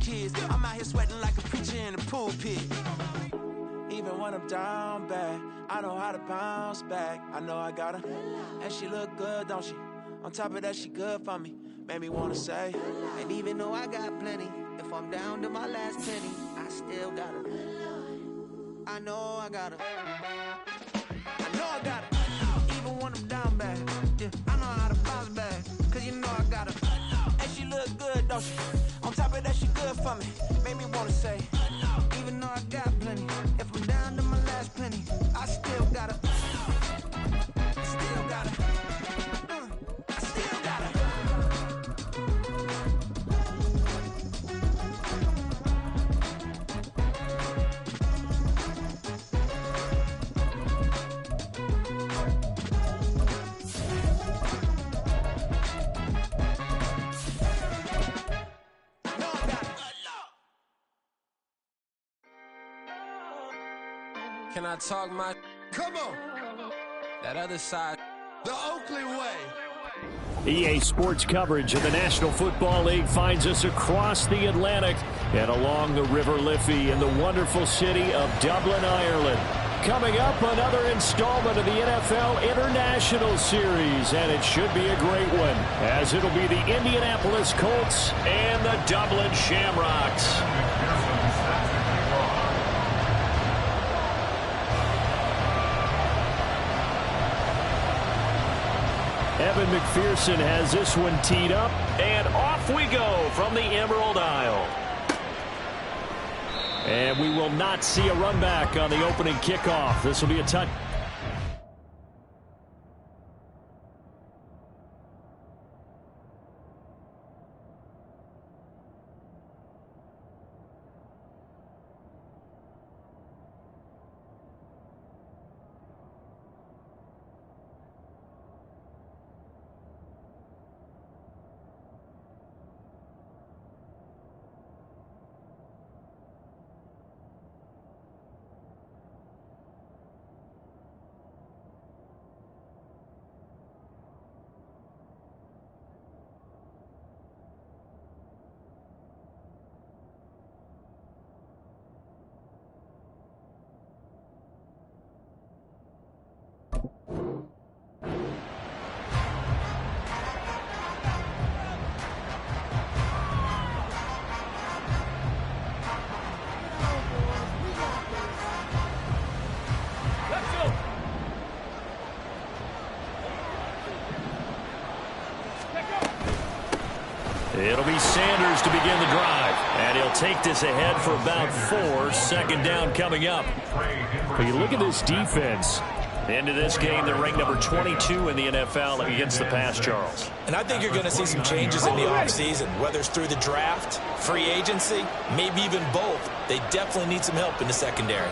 kids. I'm out here sweating like a preacher in the pulpit. Even when I'm down bad, I know how to bounce back. I know I got her, and she look good, don't she? On top of that, she good for me. Made me wanna say, and even though I got plenty, if I'm down to my last penny, I still got her. I know I got her. I know I got her. Even when I'm down bad, yeah, I know how to bounce back. Cause you know I got her. And she look good, don't she? On top of that, she good for me. Made me wanna say, even though I got plenty, if I'm down to my last penny, I still got her. I still got her. I still got her. Can I talk my... Come on. That other side. The Oakley way. EA Sports coverage of the National Football League finds us across the Atlantic and along the River Liffey in the wonderful city of Dublin, Ireland. Coming up, another installment of the NFL International Series, and it should be a great one, as it'll be the Indianapolis Colts and the Dublin Shamrocks. Evan McPherson has this one teed up, and off we go from the Emerald Isle. And we will not see a run back on the opening kickoff. This will be a touch. It'll be Sanders to begin the drive, and he'll take this ahead for about 4. Second down coming up. But you look at this defense. Into this game, they're ranked number 22 in the NFL against the pass, Charles. And I think you're going to see some changes in the offseason, whether it's through the draft, free agency, maybe even both. They definitely need some help in the secondary.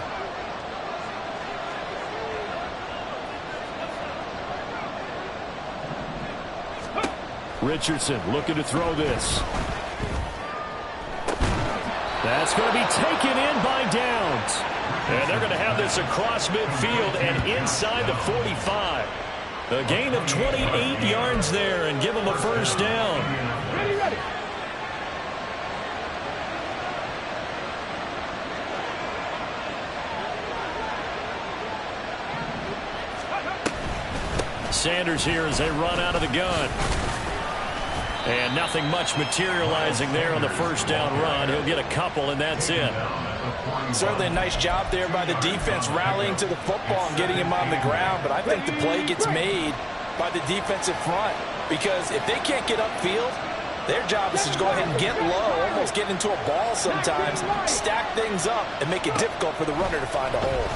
Richardson looking to throw this. That's going to be taken in by Downs. And they're going to have this across midfield and inside the 45. A gain of 28 yards there and give them a first down. Ready. Sanders here as they run out of the gun. And nothing much materializing there on the first down run. He'll get a couple, and that's it. Certainly a nice job there by the defense rallying to the football and getting him on the ground. But I think the play gets made by the defensive front, because if they can't get upfield, their job is to go ahead and get low, almost get into a ball sometimes, stack things up, and make it difficult for the runner to find a hole.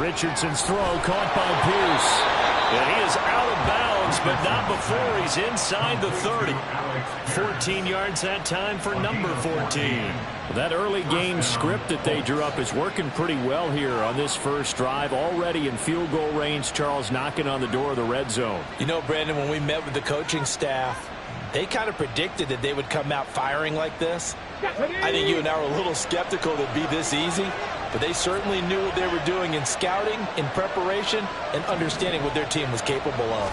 Richardson's throw caught by Pierce. And he is out of bounds, but not before he's inside the 30. 14 yards that time for number 14. That early game script that they drew up is working pretty well here on this first drive. Already in field goal range, Charles knocking on the door of the red zone. You know, Brandon, when we met with the coaching staff, they kind of predicted that they would come out firing like this. I think you and I were a little skeptical that it'd be this easy, but they certainly knew what they were doing in scouting, in preparation, and understanding what their team was capable of.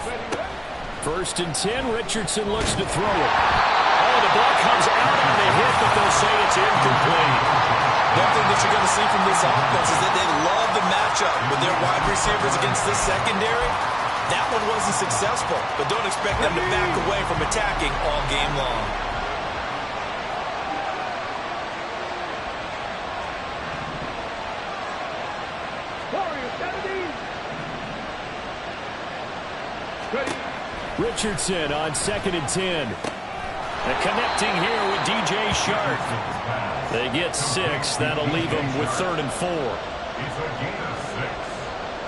1st and 10, Richardson looks to throw it. Oh, the ball comes out on the hit, but they'll say it's incomplete. One thing that you're going to see from this offense is that they love the matchup with their wide receivers against this secondary. That one wasn't successful, but don't expect them to back away from attacking all game long. Richardson on 2nd and 10. And connecting here with DJ Shark. They get 6. That'll leave them with 3rd and 4. It's a gain of 6.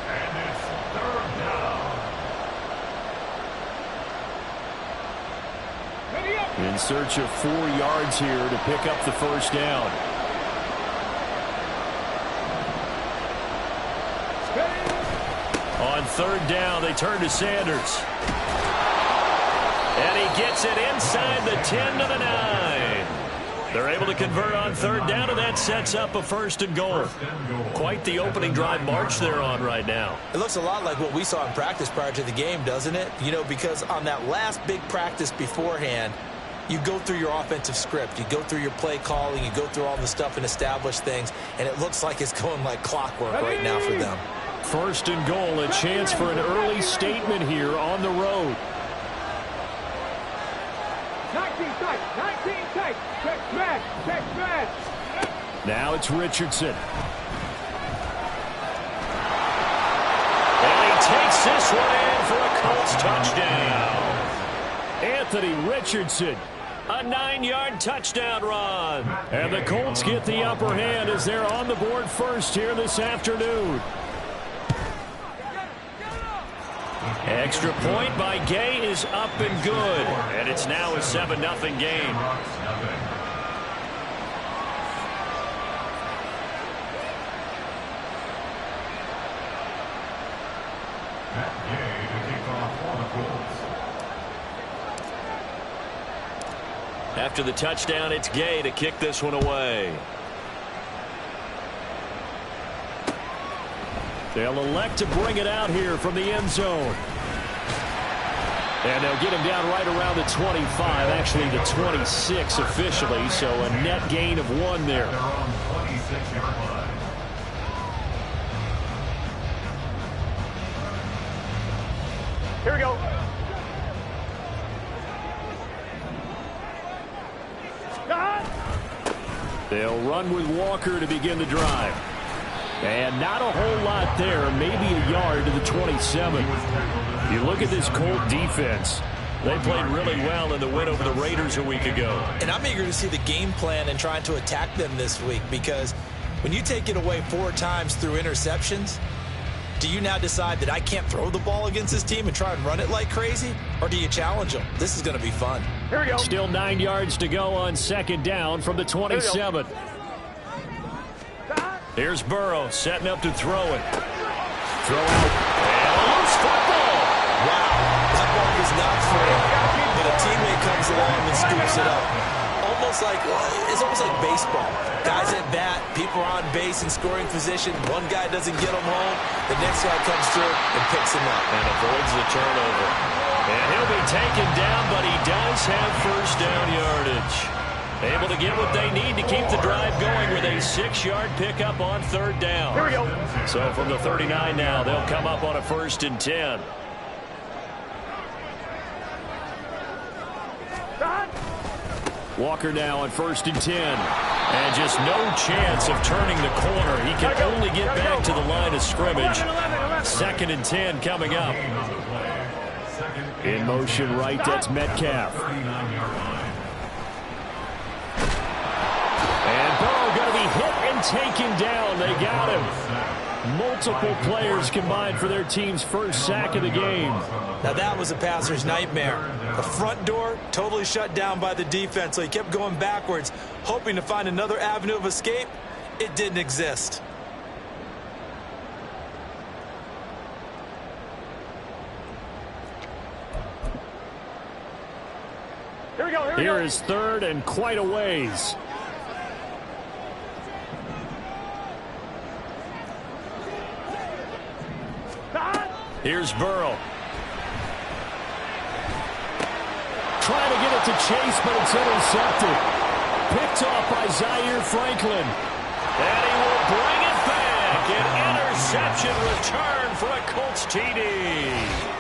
And it's 3rd down. In search of 4 yards here to pick up the first down. On 3rd down, they turn to Sanders. And he gets it inside the 10 to the 9. They're able to convert on 3rd down, and that sets up a 1st and goal. Quite the opening drive march they're on right now. It looks a lot like what we saw in practice prior to the game, doesn't it? You know, because on that last big practice beforehand, you go through your offensive script. You go through your play calling. You go through all the stuff and establish things, and it looks like it's going like clockwork right now for them. 1st and goal, a chance for an early statement here on the road. 19 tight, check smash. Now it's Richardson. And he takes this one in for a Colts touchdown. Anthony Richardson, a 9-yard touchdown run. And the Colts get the upper hand as they're on the board first here this afternoon. Extra point by Gay is up and good. And it's now a 7-0 game. After the touchdown, it's Gay to kick this one away. They'll elect to bring it out here from the end zone. And they'll get him down right around the 25, actually the 26 officially, so a net gain of 1 there. Here we go. They'll run with Walker to begin the drive. And not a whole lot there, maybe a yard to the 27. You look at this Colt defense. They played really well in the win over the Raiders a week ago. And I'm eager to see the game plan and trying to attack them this week, because when you take it away 4 times through interceptions, do you now decide that I can't throw the ball against this team and try and run it like crazy? Or do you challenge them? This is going to be fun. Here we go. Still 9 yards to go on 2nd down from the 27. Here's Burrow setting up to throw it. Throw out. And a loose football. Wow. That ball was not thrown, but a teammate comes along and scoops it up. It's almost like baseball. Guys at bat, people are on base in scoring position. One guy doesn't get him home. The next guy comes through and picks him up. And avoids the turnover. And he'll be taken down, but he does have 1st down yardage. Able to get what they need to keep the drive going with a 6-yard pickup on 3rd down. Here we go. So from the 39 now, they'll come up on a 1st and 10. Walker now on 1st and 10. And just no chance of turning the corner. He can only get back to the line of scrimmage. 2nd and 10 coming up. In motion right, that's Metcalf. And Burrow going to be hit and taken down. They got him. Multiple players combined for their team's 1st sack of the game. Now that was a passer's nightmare. The front door totally shut down by the defense, so he kept going backwards, hoping to find another avenue of escape. It didn't exist. Here we go. Here is 3rd and quite a ways. Here's Burrow. trying to get it to Chase, but it's intercepted. Picked off by Zaire Franklin. And he will bring it back. An interception return for a Colts TD.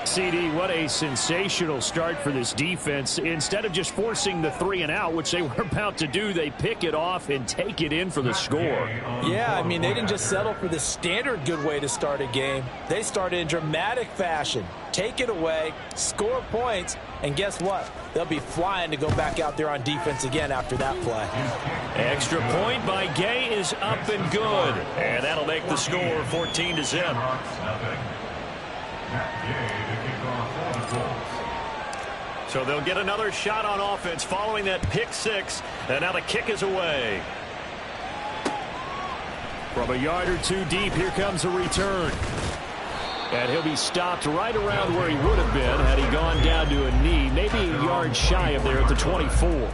CD, what a sensational start for this defense. Instead of just forcing the 3-and-out, which they were about to do, they pick it off and take it in for the score. Yeah, I mean, they didn't just settle for the standard good way to start a game. They started in dramatic fashion. Take it away, score points, and guess what? They'll be flying to go back out there on defense again after that play. Extra point by Gay is up and good. And that'll make the score 14-0. So they'll get another shot on offense following that pick six. And now the kick is away. From a yard or two deep, here comes a return. And he'll be stopped right around where he would have been had he gone down to a knee. Maybe a yard shy of there at the 24.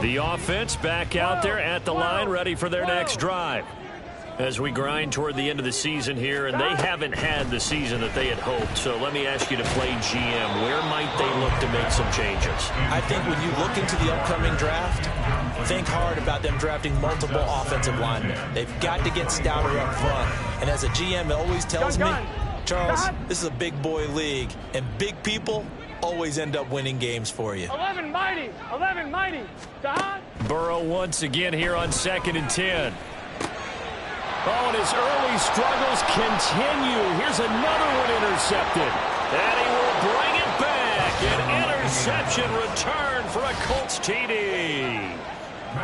The offense back out there at the line, ready for their next drive. As we grind toward the end of the season here, and they haven't had the season that they had hoped. So let me ask you to play GM. Where might they look to make some changes? I think when you look into the upcoming draft, think hard about them drafting multiple offensive linemen. They've got to get stouter up front. And as a GM, it always tells me, Charles, this is a big boy league, and big people always end up winning games for you. 11 mighty. 11 mighty. Burrow once again here on 2nd and 10. Oh, and his early struggles continue. Here's another one intercepted. And he will bring it back. An interception return for a Colts TD.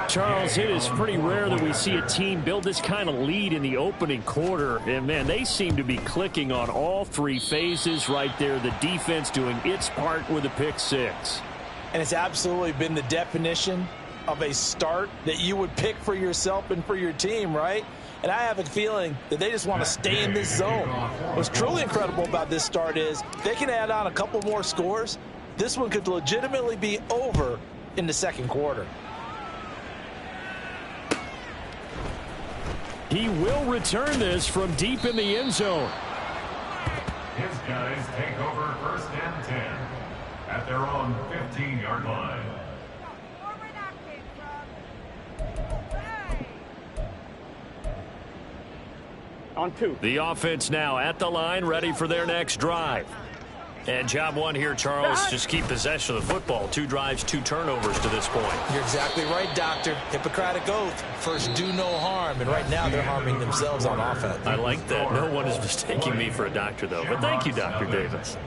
Charles, it is pretty rare that we see a team build this kind of lead in the opening quarter. And, man, they seem to be clicking on all three phases right there. The defense doing its part with a pick six. And it's absolutely been the definition of a start that you would pick for yourself and for your team, right? And I have a feeling that they just want to stay in this zone. What's truly incredible about this start is they can add on a couple more scores. This one could legitimately be over in the second quarter. He will return this from deep in the end zone. His guys take over 1st and 10 at their own 15-yard line. On 2. The offense now at the line, ready for their next drive. And job one here, Charles, just keep possession of the football. 2 drives, 2 turnovers to this point. You're exactly right, Doctor. Hippocratic oath. First, do no harm. And right now, they're harming themselves on offense. I like that. No one is mistaking me for a doctor, though. But thank you, Dr. Davis.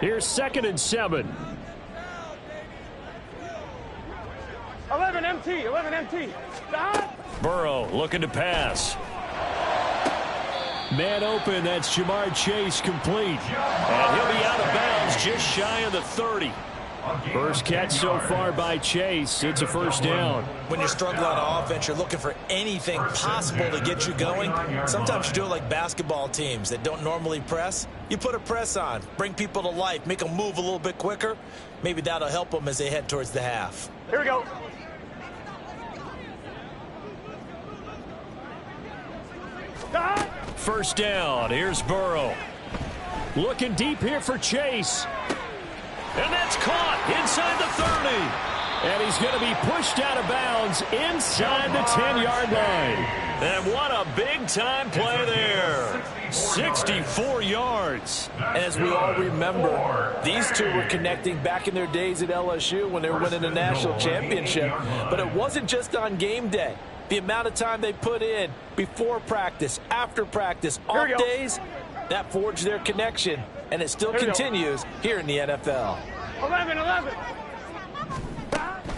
Here's 2nd and 7. 11 MT. 11 MT. Burrow looking to pass. Man open. That's Jamar Chase complete. And he'll be out of bounds just shy of the 30. First catch so far by Chase. It's a first down. When you're struggling on offense, you're looking for anything possible to get you going. Sometimes you do it like basketball teams that don't normally press. You put a press on, bring people to life, make them move a little bit quicker. Maybe that'll help them as they head towards the half. Here we go. First down. Here's Burrow. Looking deep here for Chase. And that's caught inside the 30. And he's going to be pushed out of bounds inside the 10-yard line. And what a big-time play there. 64 yards. And as we all remember, these two were connecting back in their days at LSU when they were winning the national championship. But it wasn't just on game day. The amount of time they put in before practice, after practice, off days, that forged their connection. And it still continues here in the NFL. 11.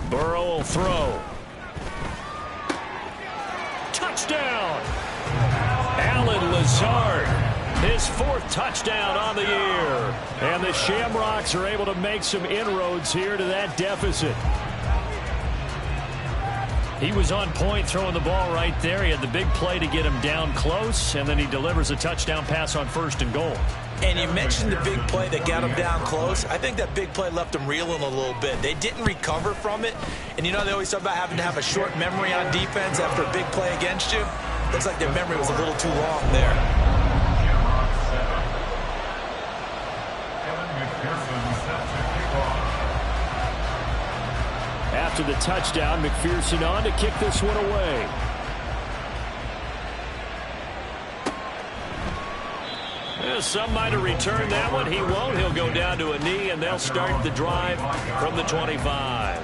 Burrow will throw. touchdown. Allen Lazard, his 4th touchdown on the year. And the Shamrocks are able to make some inroads here to that deficit. He was on point throwing the ball right there. He had the big play to get him down close, and then he delivers a touchdown pass on 1st and goal. And you mentioned the big play that got him down close. I think that big play left him reeling a little bit. They didn't recover from it. And you know they always talk about having to have a short memory on defense after a big play against you. Looks like their memory was a little too long there. After the touchdown, McPherson on to kick this one away. Some might have returned that one. He won't. He'll go down to a knee, and they'll start the drive from the 25.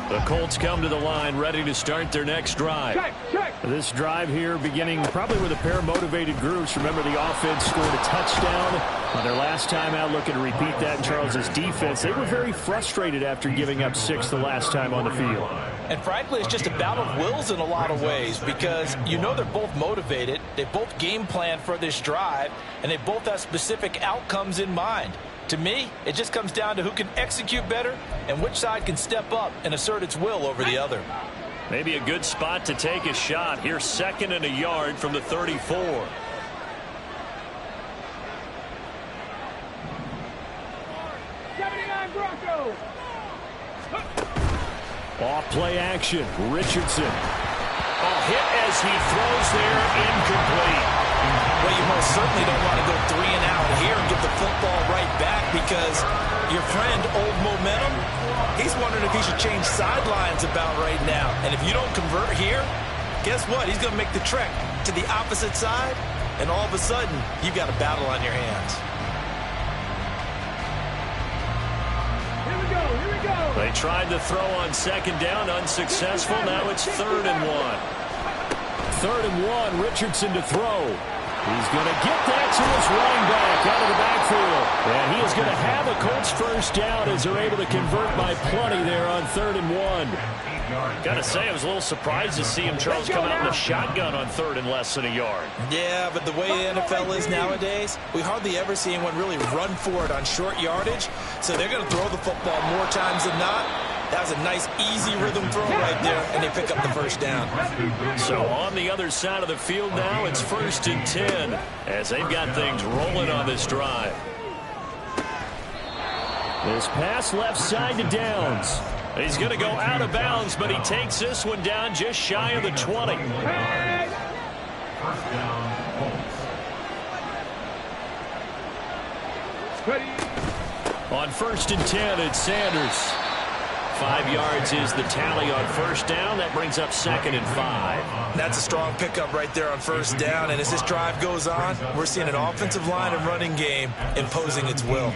The Colts come to the line ready to start their next drive. This drive here beginning probably with a pair of motivated groups. Remember, the offense scored a touchdown on their last time out, looking to repeat that in Charles's defense. They were very frustrated after giving up 6 the last time on the field. And frankly, it's just a battle of wills in a lot of ways because you know they're both motivated. They both game plan for this drive, and they both have specific outcomes in mind. To me, it just comes down to who can execute better and which side can step up and assert its will over the other. Maybe a good spot to take a shot. Here's 2nd and a yard from the 34. Off play action. Richardson. A hit as he throws there, incomplete. Well, you most certainly don't want to go 3 and out here and get the football right back because your friend, Old Momentum, he's wondering if he should change sidelines about right now. And if you don't convert here, guess what? He's going to make the trek to the opposite side, and all of a sudden, you've got a battle on your hands. Here we go, here we go. They tried to throw on 2nd down, unsuccessful. Now it's 3rd and 1. 3rd and 1, Richardson to throw. He's going to get that to his running back out of the backfield. And he is going to have a Colts 1st down as they're able to convert by plenty there on 3rd and 1. Got to say, I was a little surprised to see him, Charles, come out in a shotgun on 3rd and less than a yard. Yeah, but the way the NFL is nowadays, we hardly ever see anyone really run for it on short yardage. So they're going to throw the football more times than not. That was a nice, easy rhythm throw right there, and they pick up the 1st down. So on the other side of the field now, it's 1st and 10 as they've got things rolling on this drive. This pass left side to Downs. He's going to go out of bounds, but he takes this one down just shy of the 20. 1st down, Colts. On 1st and 10, it's Sanders. 5 yards is the tally on 1st down. That brings up 2nd and 5. That's a strong pickup right there on 1st down. And as this drive goes on, we're seeing an offensive line and running game imposing its will.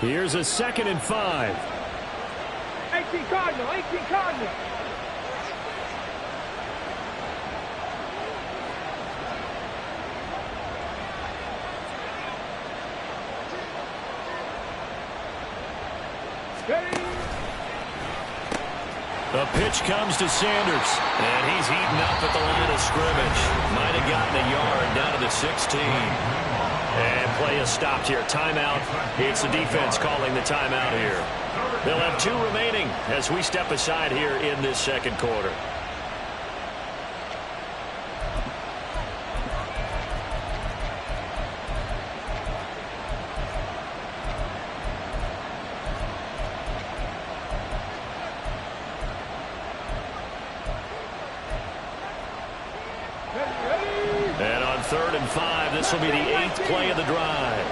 Here's a 2nd and 5. 18 Cardinal, 18 Cardinal. The pitch comes to Sanders, and he's heating up at the line of scrimmage. Might have gotten a yard down to the 16. And play is stopped here. Timeout. It's the defense calling the timeout here. They'll have 2 remaining as we step aside here in this 2nd quarter. And on 3rd and 5, this will be the 8th play of the drive.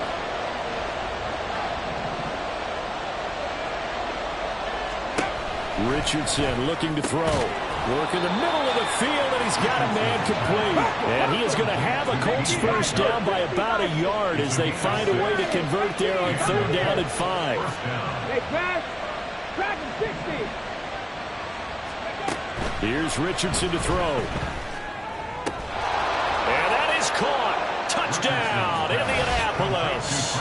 Richardson looking to throw. Working the middle of the field, and he's got a man complete. And he is going to have a Colts first down by about a yard as they find a way to convert there on 3rd down and 5. Hey, crash him 60. Here's Richardson to throw. And that is caught. Touchdown, Indianapolis.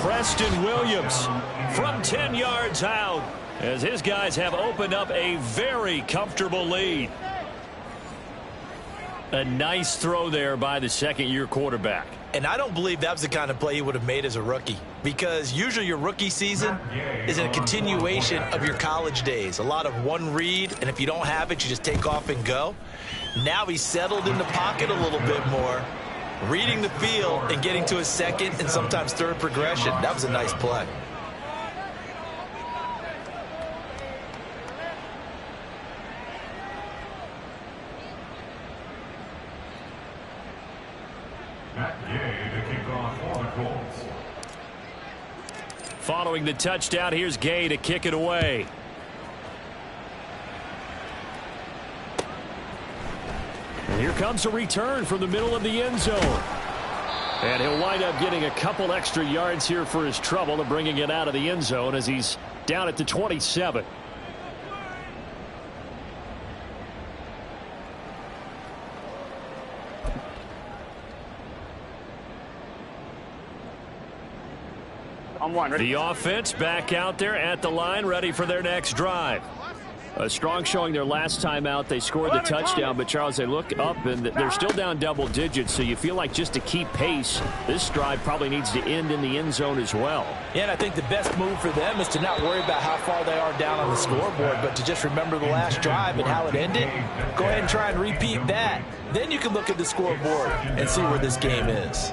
Preston Williams from 10 yards out, as his guys have opened up a very comfortable lead. A nice throw there by the second-year quarterback. And I don't believe that was the kind of play he would have made as a rookie, because usually your rookie season is a continuation of your college days. A lot of one read, and if you don't have it, you just take off and go. Now he's settled in the pocket a little bit more, reading the field and getting to his second and sometimes third progression. That was a nice play. Following the touchdown, here's Gay to kick it away. And here comes a return from the middle of the end zone. And he'll wind up getting a couple extra yards here for his trouble and bringing it out of the end zone as he's down at the 27. The offense back out there at the line, ready for their next drive. A strong showing their last time out. They scored the touchdown, but Charles, they look up and they're still down double digits, so you feel like just to keep pace, this drive probably needs to end in the end zone as well. Yeah, and I think the best move for them is to not worry about how far they are down on the scoreboard, but to just remember the last drive and how it ended. Go ahead and try and repeat that. Then you can look at the scoreboard and see where this game is.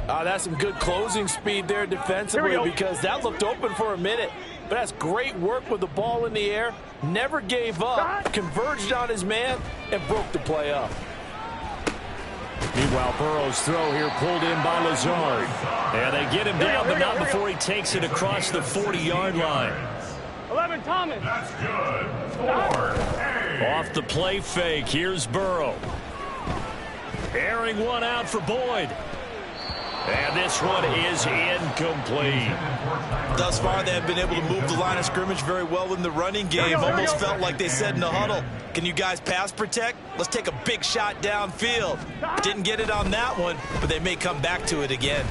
That's some good closing speed there defensively, because that looked open for a minute. But that's great work with the ball in the air. Never gave up, converged on his man, and broke the play up. Meanwhile, Burrow's throw here pulled in by Lazard. And they get him down, but not before he takes it across the 40-yard line. 11, Thomas. That's good. Score. Off the play fake, here's Burrow. Airing one out for Boyd. And this one is incomplete. Thus far, they have been able to move the line of scrimmage very well in the running game. Almost felt like they said in the huddle, can you guys pass protect? Let's take a big shot downfield. Didn't get it on that one, but they may come back to it again.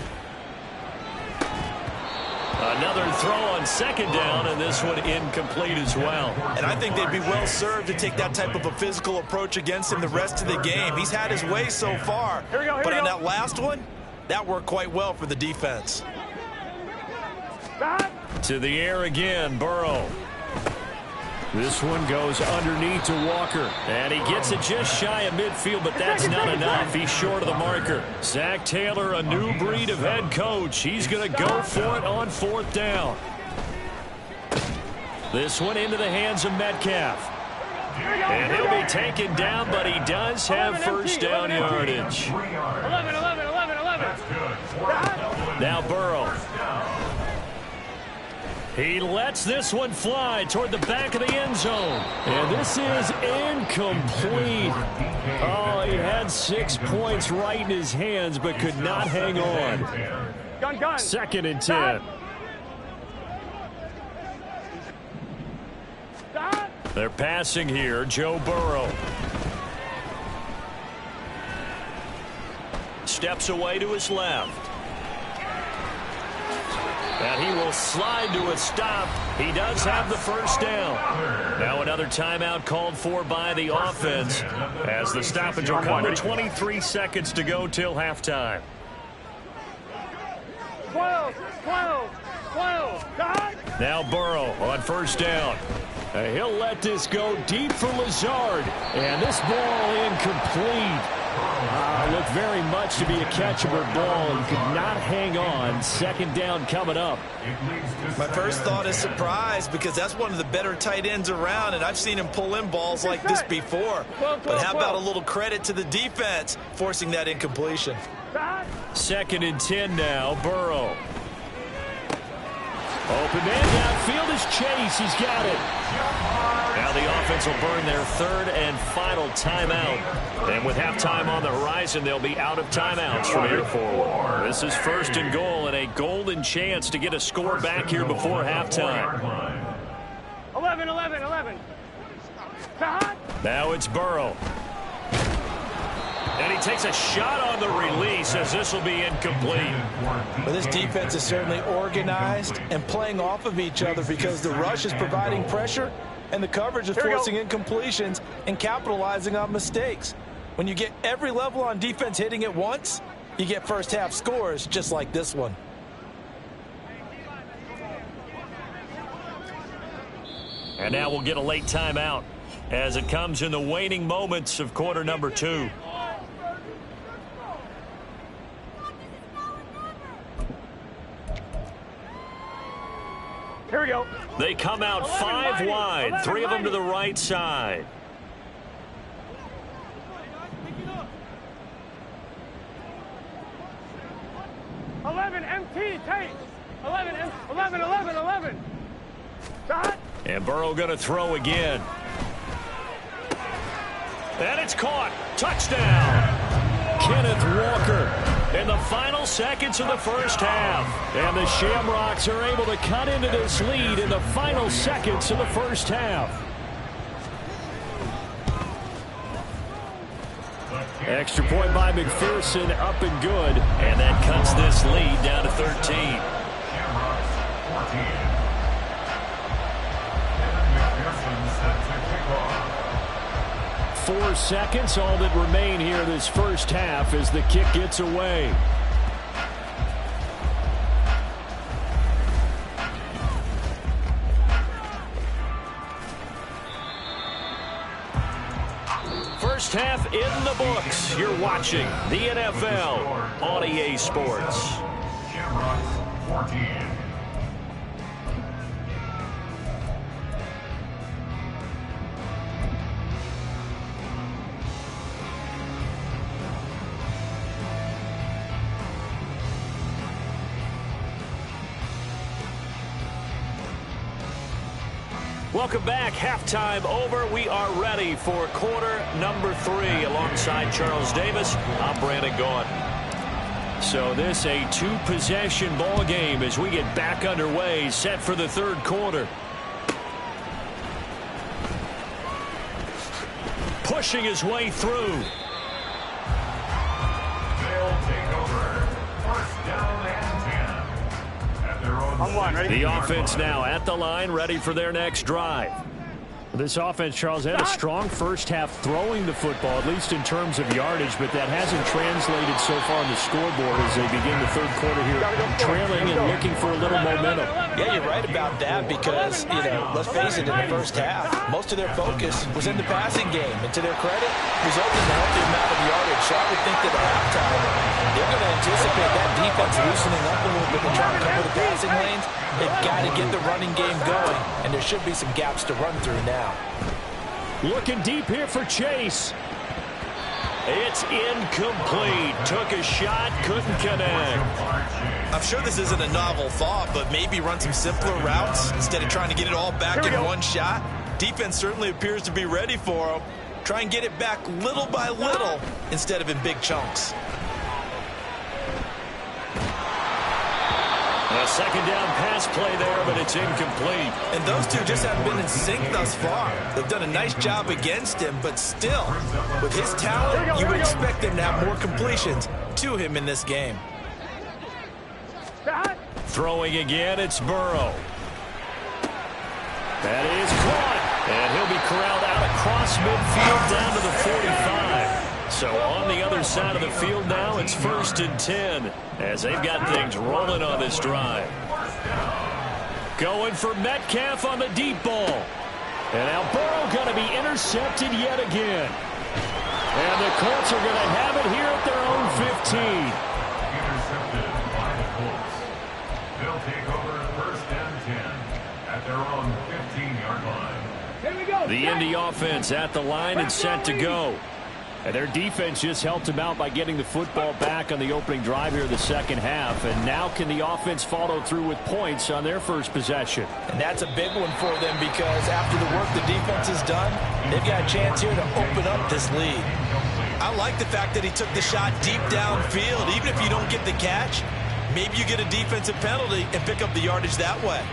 Another throw on second down, and this one incomplete as well. And I think they'd be well served to take that type of a physical approach against him the rest of the game. He's had his way so far, but on that last one, that worked quite well for the defense. To the air again, Burrow. This one goes underneath to Walker. And he gets it just shy of midfield, but that's not enough. He's short of the marker. Zach Taylor, a new breed of head coach. He's going to go for it on 4th down. This one into the hands of Metcalf. And he'll be taken down, but he does have first down yardage. 11. Now Burrow. He lets this one fly toward the back of the end zone. And this is incomplete. Oh, he had 6 points right in his hands, but could not hang on. Gun. 2nd and 10. They're passing here. Joe Burrow. Steps away to his left. And he will slide to a stop. He does have the first down. Now another timeout called for by the offense as the stoppage will come to 23 seconds to go till halftime. 12. Now Burrow on first down. He'll let this go deep for Lazard. And this ball incomplete. Looked very much to be a catchable ball and could not hang on. 2nd down coming up. My first thought is surprise, because that's one of the better tight ends around, and I've seen him pull in balls like this before. But how about a little credit to the defense forcing that incompletion? 2nd and 10 now. Burrow. Open man downfield is Chase. He's got it. Now the offense will burn their third and final timeout. And with halftime on the horizon, they'll be out of timeouts from here forward. This is first and goal and a golden chance to get a score back here before halftime. 11. Now it's Burrow. And he takes a shot on the release as this will be incomplete. But this defense is certainly organized and playing off of each other because the rush is providing pressure and the coverage is forcing incompletions and capitalizing on mistakes. When you get every level on defense hitting at once, you get first half scores just like this one. And now we'll get a late timeout as it comes in the waning moments of quarter number 2. Here we go. They come out 5 wide, 3 of them to the right side. MT, take. 11. Shot. And Burrow going to throw again. And it's caught. Touchdown. Kenneth Walker in the final seconds of the first half. And the Shamrocks are able to cut into this lead in the final seconds of the first half. Extra point by McPherson, up and good. And that cuts this lead down to 13. Shamrocks 14. McPherson set to kick off. 4 seconds, all that remain here this first half as the kick gets away. First half in the books. You're watching the NFL on EA Sports. Shamrocks 14. Welcome back. Halftime over. We are ready for quarter number 3. Alongside Charles Davis, I'm Brandon Gaudin. So this a 2-possession ball game as we get back underway, set for the third quarter. Pushing his way through. They'll take over. First down and 10. At their own On one, ready? The offense now at the line, ready for their next drive. This offense, Charles, had a strong first half throwing the football, at least in terms of yardage, but that hasn't translated so far on the scoreboard as they begin the third quarter here, trailing and looking for a little momentum. Yeah, you're right about that because, let's face it, in the first half, most of their focus was in the passing game. And to their credit, resulted in a healthy amount of yardage. So I would think that at halftime, they're going to anticipate that defense loosening up a little bit and trying to cover the passing lanes. They've got to get the running game going, and there should be some gaps to run through now. Looking deep here for Chase. It's incomplete. Took a shot, couldn't connect. I'm sure this isn't a novel thought, but maybe run some simpler routes instead of trying to get it all back in one shot. Defense certainly appears to be ready for him. Try and get it back little by little instead of in big chunks. A second down pass play there, but it's incomplete. And those two just haven't been in sync thus far. They've done a nice job against him, but still, with his talent, you would expect them to have more completions to him in this game. Throwing again, it's Burrow. That is caught. And he'll be corralled out across midfield down to the 45. So on the other side of the field now, it's 1st and 10 as they've got things rolling on this drive. Going for Metcalf on the deep ball. And now Burrow going to be intercepted yet again. And the Colts are going to have it here at their own 15. Intercepted by the Colts. They'll take over 1st and 10 at their own 15-yard line. Here we go. The Indy offense at the line and set to go. And their defense just helped them out by getting the football back on the opening drive here in the second half. And now can the offense follow through with points on their first possession? And that's a big one for them because after the work the defense has done, they've got a chance here to open up this lead. I like the fact that he took the shot deep downfield. Even if you don't get the catch, maybe you get a defensive penalty and pick up the yardage that way.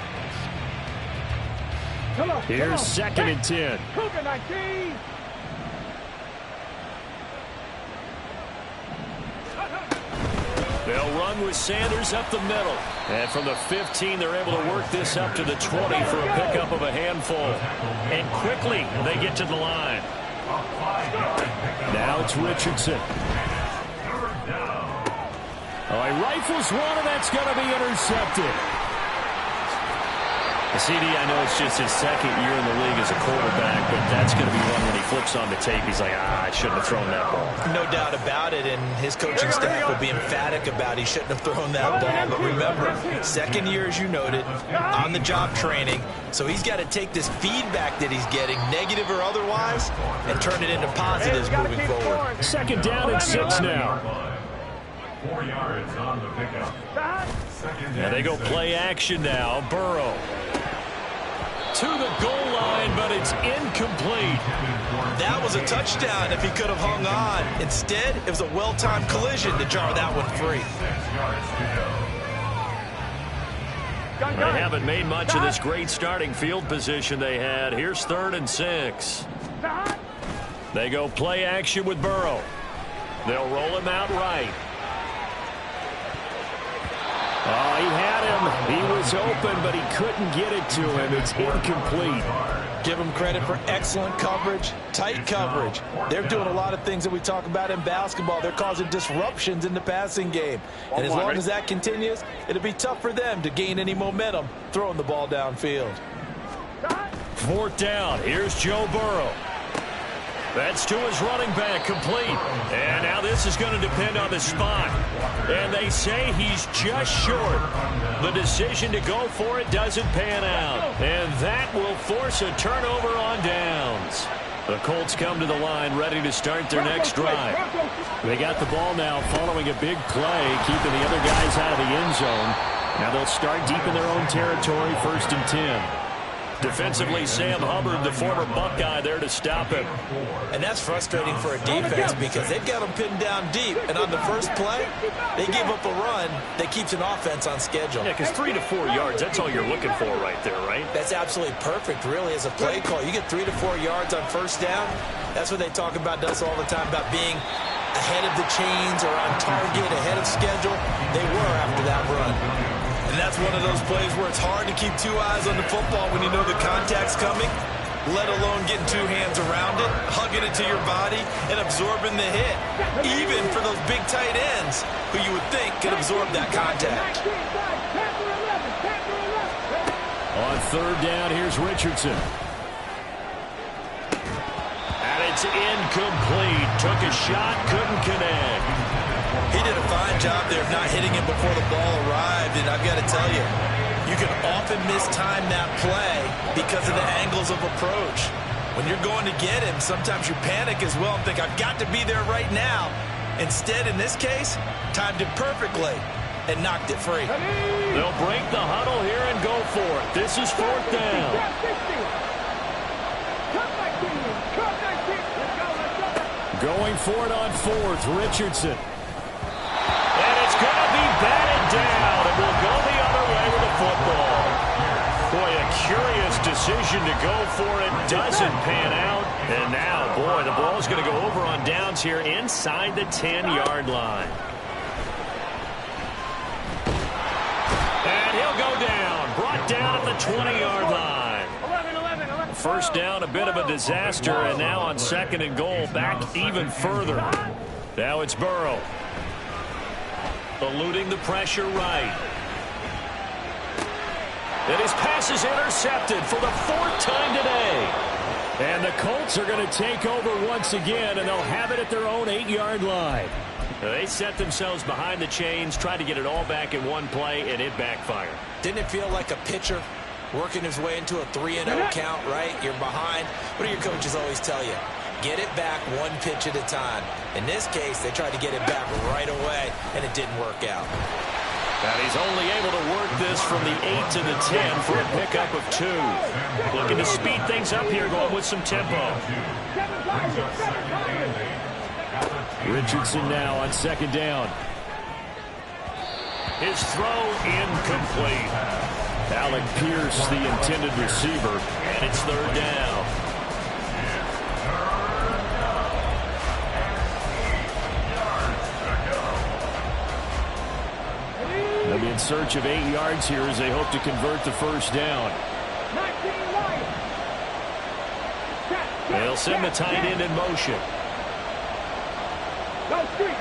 Here's 2nd and 10. Cougar 19. They'll run with Sanders up the middle. And from the 15, they're able to work this up to the 20 for a pickup of a handful. And quickly, they get to the line. Now it's Richardson. Oh, he rifles one, and that's going to be intercepted. CD, I know it's just his second year in the league as a quarterback, but that's going to be one when he flips on the tape. He's like, I shouldn't have thrown that ball. No doubt about it, and his coaching staff will be emphatic about he shouldn't have thrown that ball. But remember, second year, as you noted, on-the-job training, so he's got to take this feedback that he's getting, negative or otherwise, and turn it into positives moving forward. 2nd down and 6 now. 4 yards on the pickup. And they go play action now. Burrow to the goal line, but it's incomplete. That was a touchdown if he could have hung on. Instead, it was a well-timed collision to jar that one free. They haven't made much of this great starting field position they had. Here's 3rd and 6. They go play action with Burrow. They'll roll him out right. Oh, he had him. He was open, but he couldn't get it to him. It's incomplete. Give him credit for excellent coverage, tight coverage. They're doing a lot of things that we talk about in basketball. They're causing disruptions in the passing game. And as long as that continues, it'll be tough for them to gain any momentum throwing the ball downfield. 4th down. Here's Joe Burrow. That's to his running back, complete. And now this is going to depend on the spot. And they say he's just short. The decision to go for it doesn't pan out. And that will force a turnover on downs. The Colts come to the line ready to start their next drive. They got the ball now following a big play, keeping the other guys out of the end zone. Now they'll start deep in their own territory, 1st and 10. Defensively, Sam Hubbard, the former Buckeye, there to stop him. And that's frustrating for a defense because they've got them pinned down deep. And on the first play, they give up a run that keeps an offense on schedule. Yeah, because 3 to 4 yards, that's all you're looking for right there, right? That's absolutely perfect, really, as a play call. You get 3 to 4 yards on 1st down. That's what they talk about us all the time, about being ahead of the chains or on target, ahead of schedule. They were after that run. And that's one of those plays where it's hard to keep 2 eyes on the football when you know the contact's coming, let alone getting 2 hands around it, hugging it to your body, and absorbing the hit, even for those big tight ends who you would think could absorb that contact. On 3rd down, here's Richardson. And it's incomplete. Took a shot, couldn't connect. He did a fine job there of not hitting him before the ball arrived, and I've got to tell you, you can often mistime that play because of the angles of approach. When you're going to get him, sometimes you panic as well and think, I've got to be there right now. Instead, in this case, timed it perfectly and knocked it free. They'll break the huddle here and go for it. This is 4th down. Going for it on 4th, Richardson. And it's going to be batted down, and we'll go the other way with the football. Boy, a curious decision to go for it. Doesn't pan out. And now, boy, the ball's going to go over on downs here inside the 10-yard line. And he'll go down. Brought down at the 20-yard line. 1st down, a bit of a disaster, and now on 2nd and goal, back even further. Now it's Burrow. Eluding the pressure right. And his pass is intercepted for the 4th time today. And the Colts are going to take over once again, and they'll have it at their own 8-yard line. They set themselves behind the chains, tried to get it all back in one play, and it backfired. Didn't it feel like a pitcher working his way into a 3-0 count, right? You're behind. What do your coaches always tell you? Get it back one pitch at a time. In this case, they tried to get it back right away, and it didn't work out. And he's only able to work this from the 8 to the 10 for a pickup of 2. Looking to speed things up here, going with some tempo. Richardson now on second down. His throw incomplete. Alec Pierce, the intended receiver, and it's third down. They'll be in search of 8 yards here as they hope to convert the first down. They'll send the tight end in motion. Go street.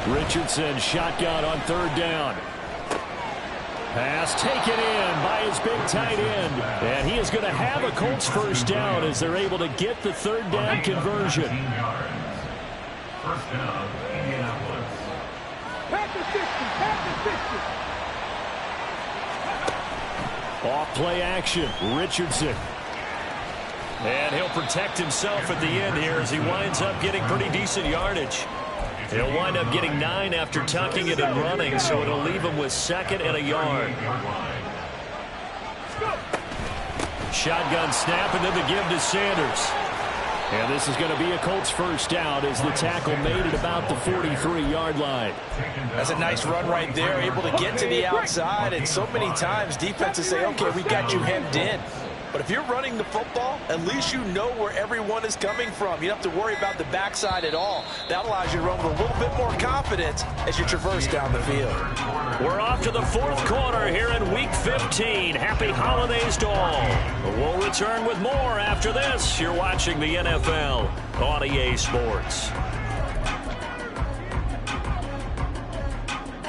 Richardson shotgun on third down. Pass taken in by his big tight end. And he is going to have a Colts first down as they're able to get the third down conversion. First down, Indianapolis. Back to 60. Back to 60. Off play action. Richardson. And he'll protect himself at the end here as he winds up getting pretty decent yardage. He'll wind up getting 9 after tucking it and running, so it'll leave him with 2nd and a yard. Shotgun snap, and then the give to Sanders. And this is going to be a Colts first down as the tackle made at about the 43-yard line. That's a nice run right there, able to get to the outside, and so many times defenses say, okay, we got you hemmed in. But if you're running the football, at least you know where everyone is coming from. You don't have to worry about the backside at all. That allows you to run with a little bit more confidence as you traverse down the field. We're off to the 4th quarter here in Week 15. Happy holidays to all. We'll return with more after this. You're watching the NFL on EA Sports.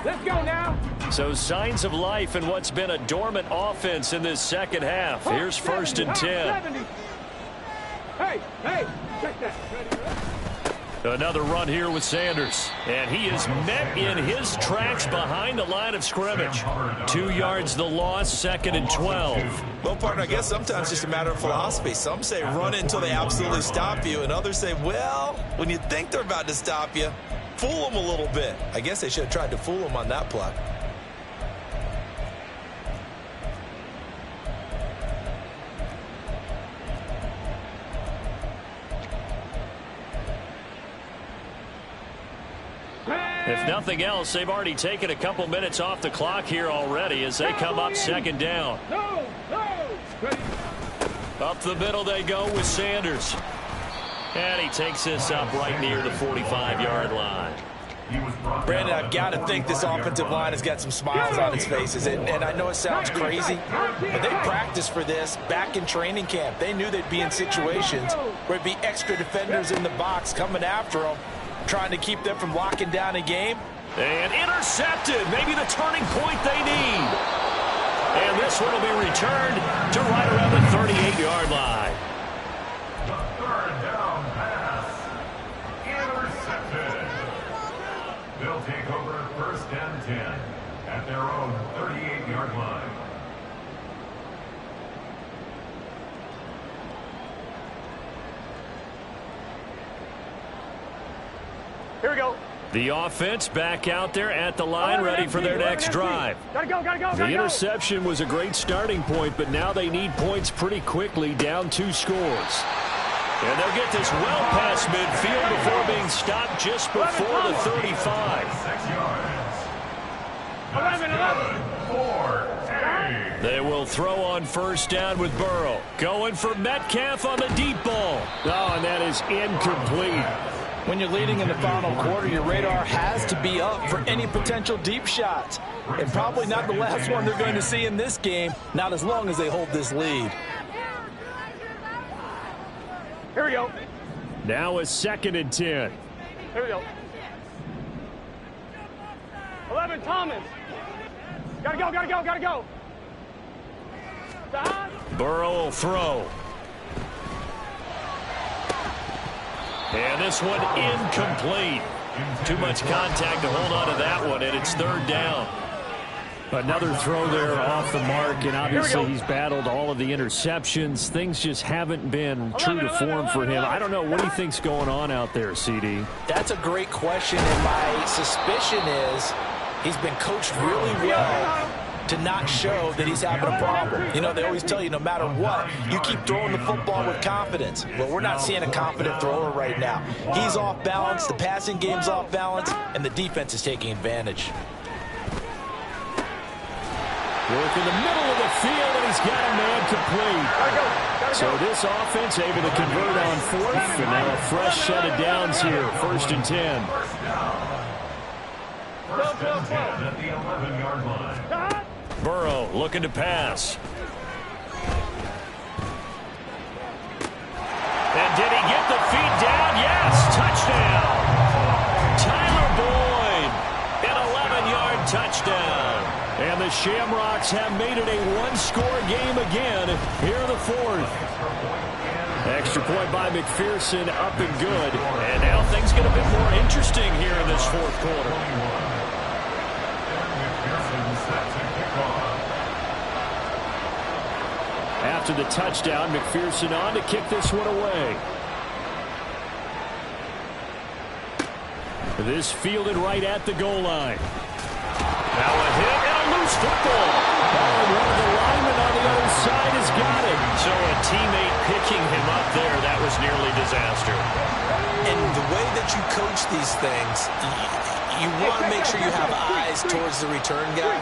Let's go now. So signs of life in what's been a dormant offense in this second half. Here's 1st and 10. Hey, check that. Another run here with Sanders. And he is met in his tracks behind the line of scrimmage. 2 yards the loss, 2nd and 12. Well, partner, I guess sometimes it's just a matter of philosophy. Some say run it until they absolutely stop you, and others say, well, when you think they're about to stop you, fool them a little bit. I guess they should have tried to fool them on that play. If nothing else, they've already taken a couple minutes off the clock here already as they come up 2nd down. Up the middle they go with Sanders. And he takes this up right near the 45-yard line. Brandon, I've got to think this offensive line has got some smiles on its faces. And I know it sounds crazy, but they practiced for this back in training camp. They knew they'd be in situations where it'd be extra defenders in the box coming after them, trying to keep them from locking down a game. And intercepted. Maybe the turning point they need. And this one will be returned to right around the 38-yard line. The third down pass. Intercepted. They'll take over 1st and 10 at their own 38-yard line. Here we go. The offense back out there at the line, ready for their next drive. Gotta go. The interception was a great starting point, but now they need points pretty quickly, down 2 scores. And they'll get this well past midfield before being stopped just before the 35. 6 yards. 11. They will throw on first down with Burrow. Going for Metcalf on the deep ball. Oh, and that is incomplete. When you're leading in the final quarter, your radar has to be up for any potential deep shots. And probably not the last one they're going to see in this game, not as long as they hold this lead. Here we go. Now a 2nd and 10. Here we go. 11, Thomas. Gotta go. Burrow will throw. And this one incomplete. Too much contact to hold on to that one, and it's 3rd down. Another throw there off the mark, and obviously he's battled all of the interceptions. Things just haven't been true to form for him. I don't know. What do you think's going on out there, CD? That's a great question, and my suspicion is he's been coached really well to not show that he's having a problem. You know, they always tell you no matter what, you keep throwing the football with confidence. Well, we're not seeing a confident thrower right now. He's off balance, the passing game's off balance, and the defense is taking advantage. Work in the middle of the field, and he's got a man complete. So this offense able to convert on fourth, and now a fresh set of downs here. 1st and 10. First and 10 at the 11-yard line. Burrow looking to pass. And did he get the feet down? Yes, touchdown. Tyler Boyd, an 11-yard touchdown. And the Shamrocks have made it a one-score game again here in the 4th. Extra point by McPherson, up and good. And now things get a bit more interesting here in this 4th quarter. After the touchdown, McPherson on to kick this one away. This fielded right at the goal line. Now a hit and a loose football. Oh, one of the linemen on the other side has got it. So a teammate picking him up there, that was nearly disaster. And the way that you coach these things, you want to make sure you have eyes towards the return guy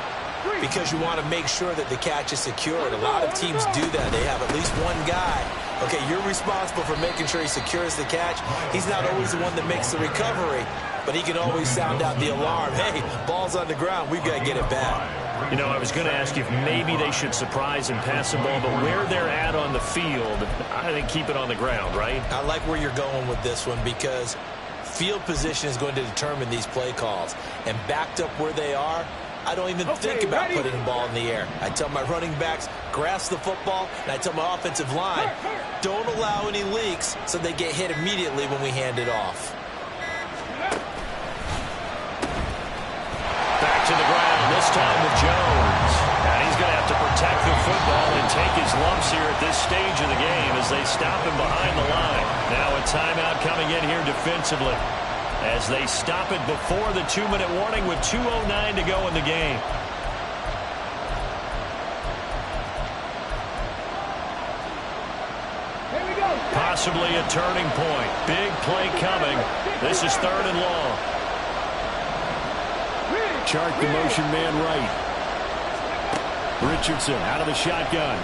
because you want to make sure that the catch is secured. A lot of teams do that. They have at least one guy. Okay, you're responsible for making sure he secures the catch. He's not always the one that makes the recovery, but he can always sound out the alarm. Hey, ball's on the ground. We've got to get it back. You know, I was going to ask you if maybe they should surprise and pass the ball, but where they're at on the field, I think keep it on the ground, right? I like where you're going with this one because field position is going to determine these play calls. And backed up where they are, I don't even think about putting the ball in the air. I tell my running backs, grasp the football, and I tell my offensive line, don't allow any leaks so they get hit immediately when we hand it off. Back to the ground, this time with Jones. And he's going to have to protect the football and take his lumps here at this stage of the game as they stop him behind the line. Now a timeout coming in here defensively as they stop it before the 2-minute warning with 2:09 to go in the game. Possibly a turning point. Big play coming. This is 3rd and long. Chart the motion man right. Richardson out of the shotgun.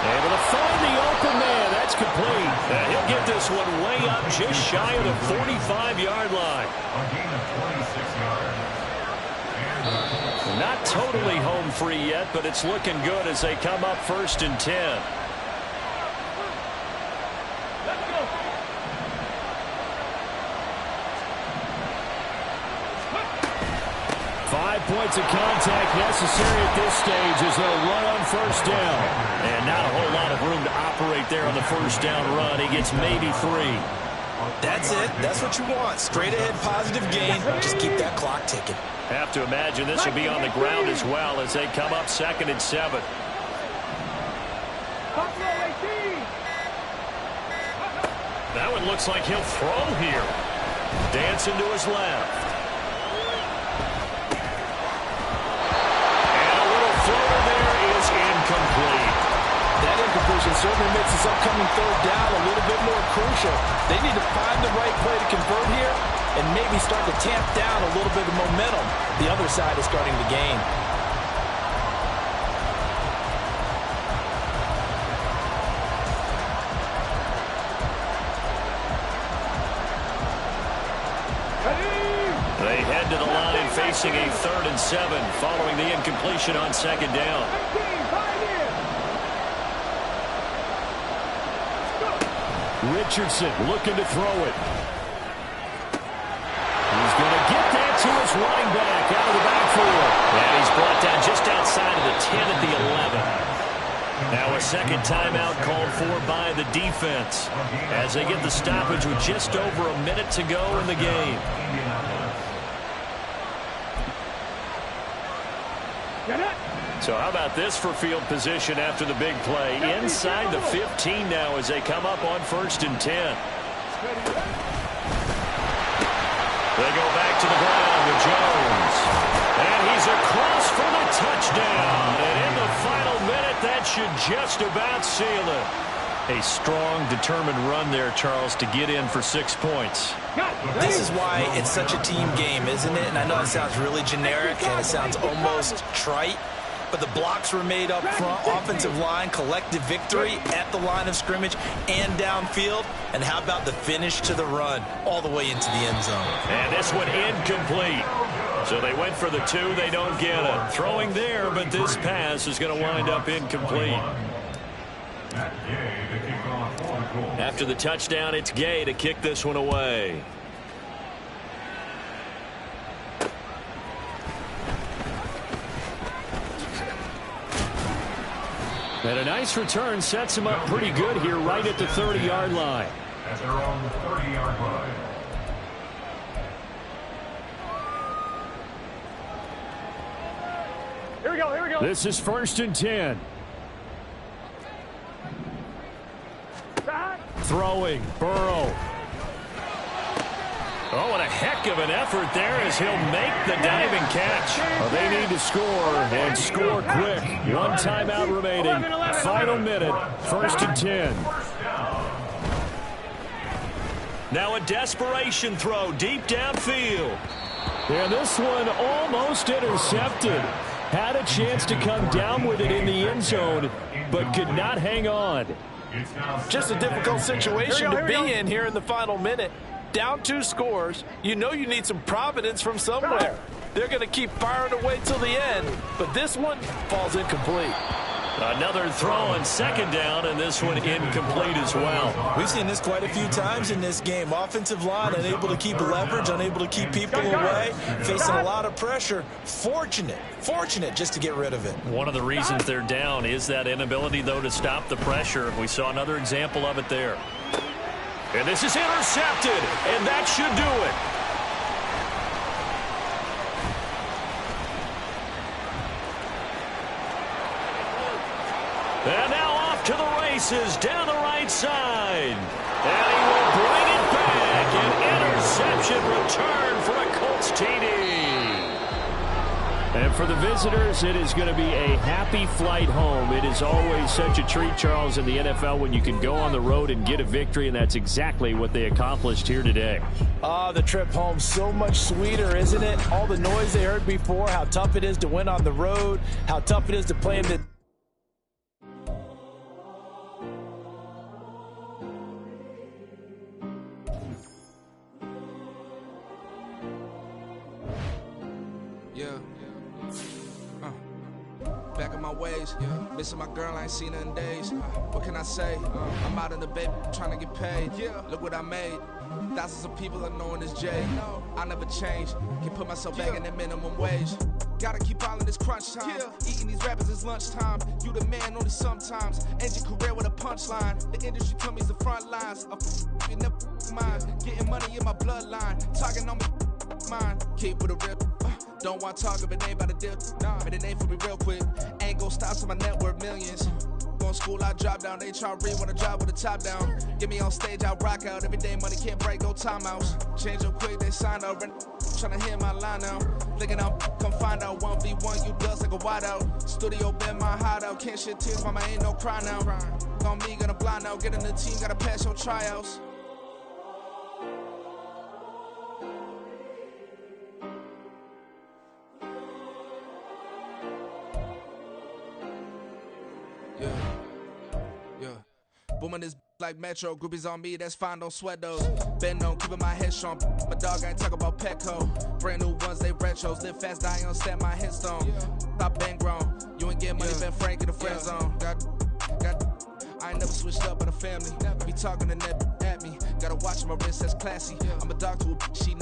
Able to find the open man. That's complete. And he'll get this one way up just shy of the 45-yard line. A gain of 26 yards. Not totally home free yet, but it's looking good as they come up 1st and 10. 5 points of contact necessary at this stage as they'll run on 1st down. And not a whole lot of room to operate there on the 1st down run. He gets maybe 3. That's it. That's what you want. Straight ahead positive gain. Just keep that clock ticking. Have to imagine this will be on the ground as well as they come up 2nd and 7. That one looks like he'll throw here. Dancing to his left. Incomplete. That incompletion certainly makes this upcoming 3rd down a little bit more crucial. They need to find the right play to convert here and maybe start to tamp down a little bit of momentum. The other side is starting to gain. They head to the line facing a 3rd and 7 following the incompletion on 2nd down. Richardson looking to throw it. He's going to get that to his running back out of the backfield. And he's brought down just outside of the 10 at the 11. Now a 2nd timeout called for by the defense as they get the stoppage with just over a minute to go in the game. So how about this for field position after the big play? Inside the 15 now as they come up on 1st and 10. They go back to the ground with Jones. And he's across for the touchdown. And in the final minute, that should just about seal it. A strong, determined run there, Charles, to get in for 6 points. This is why it's such a team game, isn't it? And I know it sounds really generic and it sounds almost trite, but the blocks were made up front, offensive line, collective victory at the line of scrimmage and downfield. And how about the finish to the run all the way into the end zone? And this one incomplete. So they went for the 2. They don't get it. Throwing there, but this pass is going to wind up incomplete. After the touchdown, it's Gay to kick this one away. And a nice return sets him up pretty good here right at the 30-yard line. At their own 30-yard line. Here we go, here we go. This is 1st and 10. Throwing, Burrow. Oh, and a heck of an effort there as he'll make the diving catch. Well, they need to score, and score quick. 1 timeout remaining. Final minute, 1st and 10. Now a desperation throw deep downfield. And this one almost intercepted. Had a chance to come down with it in the end zone, but could not hang on. Just a difficult situation to be in here in the final minute. Down 2 scores. You know you need some providence from somewhere. They're going to keep firing away till the end, but this one falls incomplete. Another throw on 2nd down, and this one incomplete as well. We've seen this quite a few times in this game. Offensive line unable to keep leverage, unable to keep people away, facing a lot of pressure. Fortunate just to get rid of it. One of the reasons they're down is that inability, though, to stop the pressure. We saw another example of it there. And this is intercepted, and that should do it. And now off to the races down the right side. And he will bring it back. An interception return for a Colts TD. And for the visitors, it is going to be a happy flight home. It is always such a treat, Charles, in the NFL when you can go on the road and get a victory, and that's exactly what they accomplished here today. The trip home so much sweeter, isn't it? All the noise they heard before, how tough it is to win on the road, how tough it is to play in the Back in my ways, missing my girl, I ain't seen her in days. What can I say? I'm out in the baby, trying to get paid. Look what I made. Thousands of people are knowing this Jay. I never change. Can put myself back in that minimum wage. Gotta keep all in this crunch time. Eating these rappers is lunchtime. You the man only sometimes. End your career with a punchline. The industry tell me it's the front lines. You never mind. Getting money in my bloodline. Talking on me, mine. Keep with a real. Don't want to talk if it ain't about a deal. But it ain't for me real quick. Ain't gon' stop so my net worth millions. Going school, I drop down. They try to read when I drop with the top down. Get me on stage, I rock out. Every day money can't break, no timeouts. Change up quick, they sign up. Tryna hear my line now. Thinking I'll come find out. 1v1, you dust like a wideout. Studio been my hideout. Can't shed tears, mama ain't no cry now. On me, gonna blind out. Get in the team, gotta pass your tryouts. Booming this like Metro, groupies on me, that's fine, don't sweat those. Been on, keeping my head strong. My dog ain't talk about Petco. Brand new ones, they retros. Live fast, die on, set my headstone. Stop been grown. You ain't get money, been frank in the friend zone. I ain't never switched up on the family. Be talking to net at me. Gotta watch my wrist, that's classy. I'm a dog to a she